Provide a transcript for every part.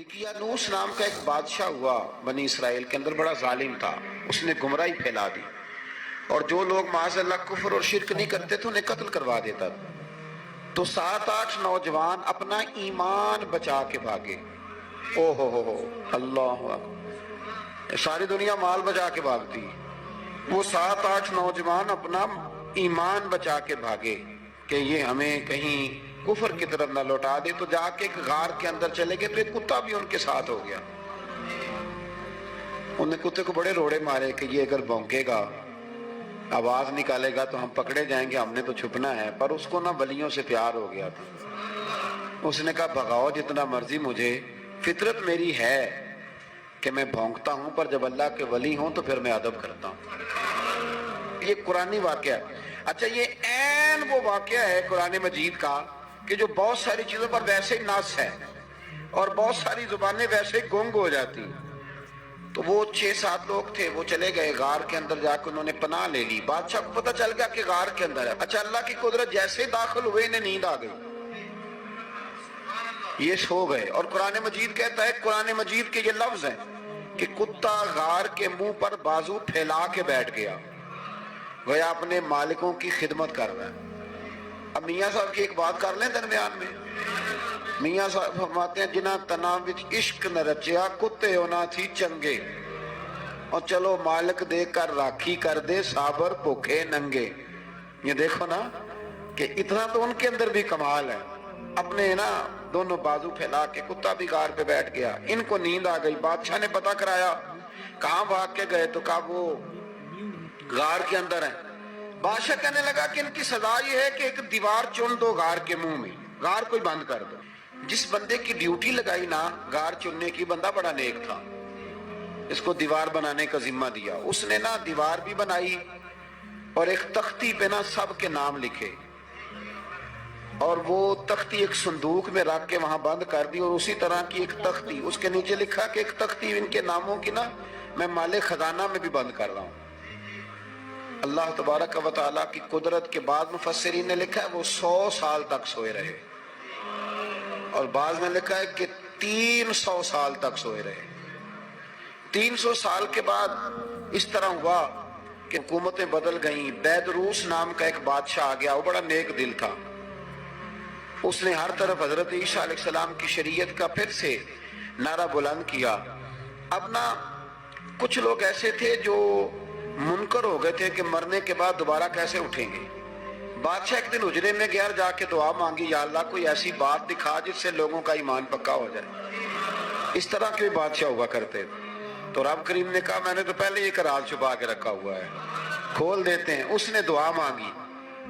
दिकियानूस नाम का एक बादशाह हुआ बनी इसराइल के अंदर, बड़ा जालिम था। उसने गुमराही फैला दी और जो लोग माज़अल्लाह कुफ्र और शिरक नहीं करते थे उन्हें कत्ल करवा देता था। तो 7-8 नौजवान अपना ईमान बचा के भागे। ओ हो, अल्लाह अकबर। सारी दुनिया माल बचा के भागती, वो 7-8 नौजवान अपना ईमान बचा के भागे कि ये हमें कहीं कुफर की तरफ न लौटा दे। तो जाके एक गार के अंदर चले गए, तो एक कुत्ता भी उनके साथ हो गया। उन्हें कुत्ते को बड़े रोड़े मारे कि ये अगर भौंकेगा, आवाज निकालेगा तो हम पकड़े जाएंगे, हमने तो छुपना है। पर उसको ना वलियों से प्यार हो गया था। उसने कहा भगाओ जितना मर्जी मुझे, फितरत मेरी है कि मैं भौंकता हूं, पर जब अल्लाह के वली हूं तो फिर मैं अदब करता हूं। ये कुरानी वाकया है। अच्छा, ये ऐन वो वाकया है कुरान मजीद का कि जो बहुत सारी चीजों पर वैसे ही नास है और बहुत सारी जुबानें वैसे ही गुंग हो जाती। तो वो 6-7 लोग थे, वो चले गए गार के अंदर, जाकर उन्होंने पनाह ले ली। बादशाह को पता चल गया कि गार के अंदर है। अच्छा, अल्लाह की कुदरत, जैसे दाखिल हुए इन्हें नींद आ गई, ये सो गए। और कुरान मजीद कहता है, कुरान मजीद के ये लफ्ज हैं कि कुत्ता गार के मुंह पर बाजू फैला के बैठ गया, वह अपने मालिकों की खिदमत कर रहा है। अब मियाँ साहब की एक बात कर लें दरमियान में। मियाँ साहब फरमाते हैं, जिन्हां तना विच इश्क न रचिया, कुत्ते होना थी चंगे, और चलो मालिक देकर राखी कर दे, साबर भूखे नंगे। ये देखो ना कि इतना तो उनके अंदर भी कमाल है। अपने ना दोनों बाजू फैला के, कुत्ता भी गार पे बैठ गया। इनको नींद आ गई। बादशाह ने पता कराया, कहाँ भाग के गए? तो कहा वो गार के अंदर है। बादशाह कहने लगा कि इनकी सजा ये है कि एक दीवार चुन दो गार के मुंह में, गार कोई बंद कर दो। जिस बंदे की ड्यूटी लगाई ना गार चुनने की, बंदा बड़ा नेक था, इसको दीवार बनाने का जिम्मा दिया। उसने ना दीवार भी बनाई और एक तख्ती पे ना सबके नाम लिखे, और वो तख्ती एक संदूक में रख के वहां बंद कर दी। और उसी तरह की एक तख्ती, उसके नीचे लिखा कि एक तख्ती इनके नामों की ना मैं माले खजाना में भी बंद कर रहा हूं। अल्लाह तबारक व तआला की कुदरत के बाद मुफस्सिरीन ने लिखा है वो 100 साल तक सोए रहे, और बाद में लिखा है कि 300 साल तक सोए रहे। 300 साल के बाद इस तरह हुआ कि हुकूमतें बदल गईं। बैदरूस नाम का एक बादशाह आ गया, वो बड़ा नेक दिल था। उसने हर तरफ हजरत ईसा अलैहिस्सलाम की शरीयत का फिर से नारा बुलंद किया। अब ना कुछ लोग ऐसे थे जो मुनकर हो गए थे कि मरने के बाद दोबारा कैसे उठेंगे। बादशाह एक दिन उजरे में गया, जाके दुआ मांगी, या अल्लाह कोई ऐसी बात दिखा जिससे लोगों का ईमान पक्का हो जाए। इस तरह के बादशाह हुआ करते थे। तो रब करीम ने कहा, मैंने तो पहले ये करार छुपा के रखा हुआ है, खोल देते हैं। उसने दुआ मांगी,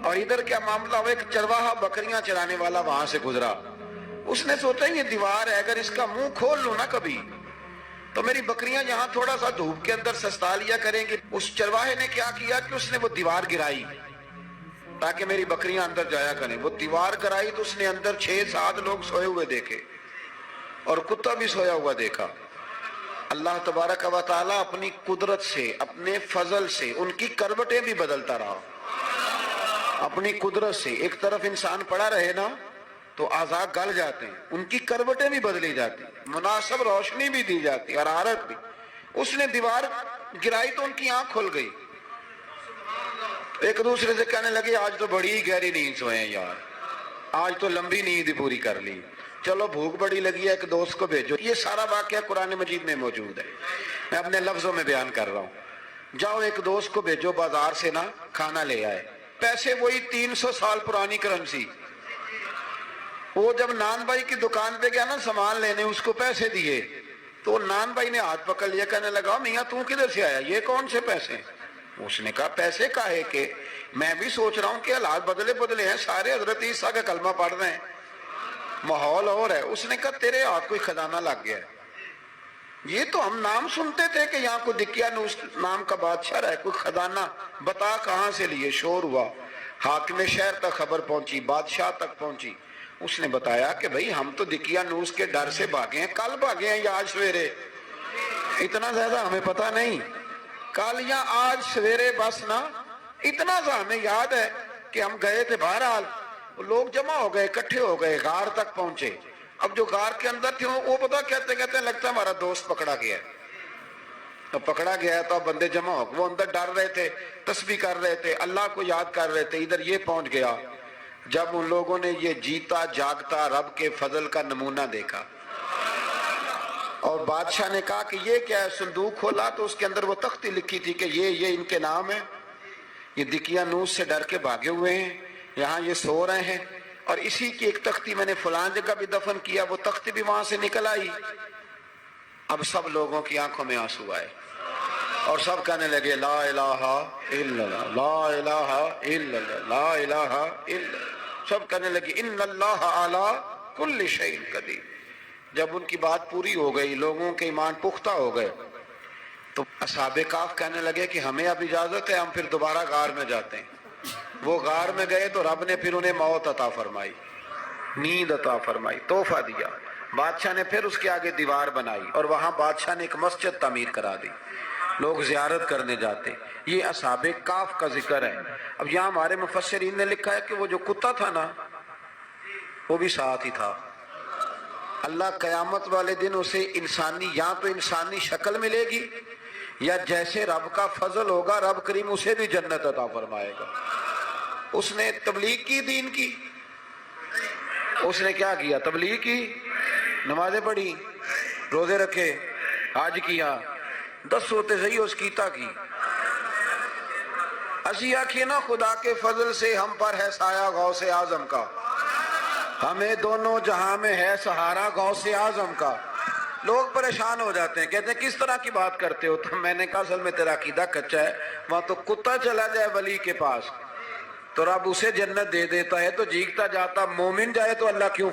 और इधर क्या मामला हुआ, एक चरवाहा बकरियां चराने वाला वहां से गुजरा। उसने सोचा ये दीवार है, अगर इसका मुंह खोल लूं ना कभी तो मेरी बकरियां यहाँ थोड़ा सा धूप के अंदर सस्ता लिया करेंगी। उस चरवाहे ने क्या किया कि उसने वो दीवार गिराई ताकि मेरी बकरियां अंदर जाया करें। वो दीवार गिराई तो उसने अंदर 6-7 लोग सोए हुए देखे, और कुत्ता भी सोया हुआ देखा। अल्लाह तबारक व तआला अपनी कुदरत से, अपने फजल से उनकी करवटें भी बदलता रहा। अपनी कुदरत से एक तरफ इंसान पड़ा रहे ना तो आजाद गल जाते हैं, उनकी करवटें भी बदली जाती, मुनासिब रोशनी भी दी जाती, हरारत भी। उसने दीवार गिराई तो उनकी आंख खुल गई। एक दूसरे से कहने लगे, आज तो बड़ी गहरी नींद सोए हैं यार, आज तो लंबी नींद ही पूरी कर ली। चलो भूख बड़ी लगी है, एक दोस्त को भेजो। ये सारा वाकया कुरान मजीद में मौजूद है, मैं अपने लफ्जों में बयान कर रहा हूं। जाओ एक दोस्त को भेजो, बाजार से ना खाना ले आए। पैसे वही 300 साल पुरानी करेंसी। वो जब नान भाई की दुकान पे गया ना सामान लेने, उसको पैसे दिए तो नान भाई ने हाथ पकड़ लिया, कहने लगा, मियाँ तू किधर से आया, ये कौन से पैसे? उसने कहा, पैसे काहे के? मैं भी सोच रहा हूँ कि हालात बदले बदले हैं, सारे हजरत ईसा का कलमा पढ़ रहे हैं, माहौल और है। उसने कहा, तेरे हाथ कोई खजाना लग गया है। ये तो हम नाम सुनते थे कि यहाँ कोई दिकियानूस नाम का बादशाह है, कोई खजाना, बता कहाँ से लिए? शोर हुआ, हाकिम शहर तक खबर पहुंची, बादशाह तक पहुंची। उसने बताया कि भाई हम तो दिकियानूस के डर से भागे हैं, कल भागे हैं या आज सवेरे, इतना ज्यादा हमें पता नहीं, कल या आज सवेरे बस ना। इतना सा हमें याद है कि हम गए थे, बहरहाल लोग जमा हो गए, इकट्ठे हो गए, गार तक पहुंचे। اب جو غار کے اندر تھے وہ پتا کہتے لگتا ہے ہمارا دوست پکڑا گیا ہے. تو پکڑا گیا ہے تو اب بندے جمع ہو، وہ اندر ڈر رہے تھے، تسبیح کر رہے تھے، اللہ کو یاد کر رہے تھے. ادھر یہ پہنچ گیا جب ان لوگوں نے یہ جیتا جاگتا رب کے فضل کا نمونہ دیکھا، اور بادشاہ نے کہا کہ یہ کیا ہے. صندوق کھولا تو اس کے اندر وہ تختی لکھی تھی کہ یہ ان کے نام ہے، یہ دقیانوس سے ڈر کے بھاگے ہوئے ہیں، یہاں یہ سو رہے ہیں، اور اسی کی ایک تختی میں نے فلان جگہ بھی دفن کیا. وہ تختی بھی وہاں سے نکل آئی. اب سب لوگوں کی آنکھوں میں آنسو آئے اور سب کہنے لگے لا الہ الا اللہ، لا الہ الا اللہ، لا الہ الا اللہ. سب کہنے لگے ان اللہ علی کل شیء قدیر. جب ان کی بات پوری ہو گئی، لوگوں کے ایمان پختہ ہو گئے، تو اصحاب کہف کہنے لگے کہ ہمیں اب اجازت ہے، ہم پھر دوبارہ غار میں جاتے ہیں. وہ غار میں گئے تو رب نے پھر انہیں موت عطا فرمائی، نیند عطا فرمائی، تحفہ دیا. بادشاہ نے پھر اس کے آگے دیوار بنائی اور وہاں بادشاہ نے ایک مسجد تعمیر کرا دی، لوگ زیارت کرنے جاتے. یہ اصحاب کہف کا ذکر ہے. اب یہاں ہمارے مفسرین نے لکھا ہے کہ وہ جو کتا تھا نا وہ بھی ساتھ ہی تھا. اللہ قیامت والے دن اسے انسانی، یا تو انسانی شکل ملے گی، یا جیسے رب کا فضل ہوگا رب کریم اسے بھی جنت عطا فرمائے گا. اس نے تبلیغ کی، دین کی. اس نے کیا کیا؟ تبلیغ کی، نمازیں پڑھی، روزے رکھے، حج کیا، 10 ہوتے صحیح اس کیتا کی. اسی آنکھیں نا خدا کے فضل سے ہم پر ہے سایہ غوث اعظم کا، ہمیں دونوں جہاں میں ہے سہارا غوث اعظم کا. لوگ پریشان ہو جاتے ہیں، کہتے ہیں کس طرح کی بات کرتے ہو؟ تو میں نے کہا اصل میں تیرا عقیدہ کچا ہے. وہاں تو کتا چلا جائے ولی کے پاس تو رب اسے جنت دے دیتا ہے، تو جیگتا جاتا مومن جائے تو اللہ کیوں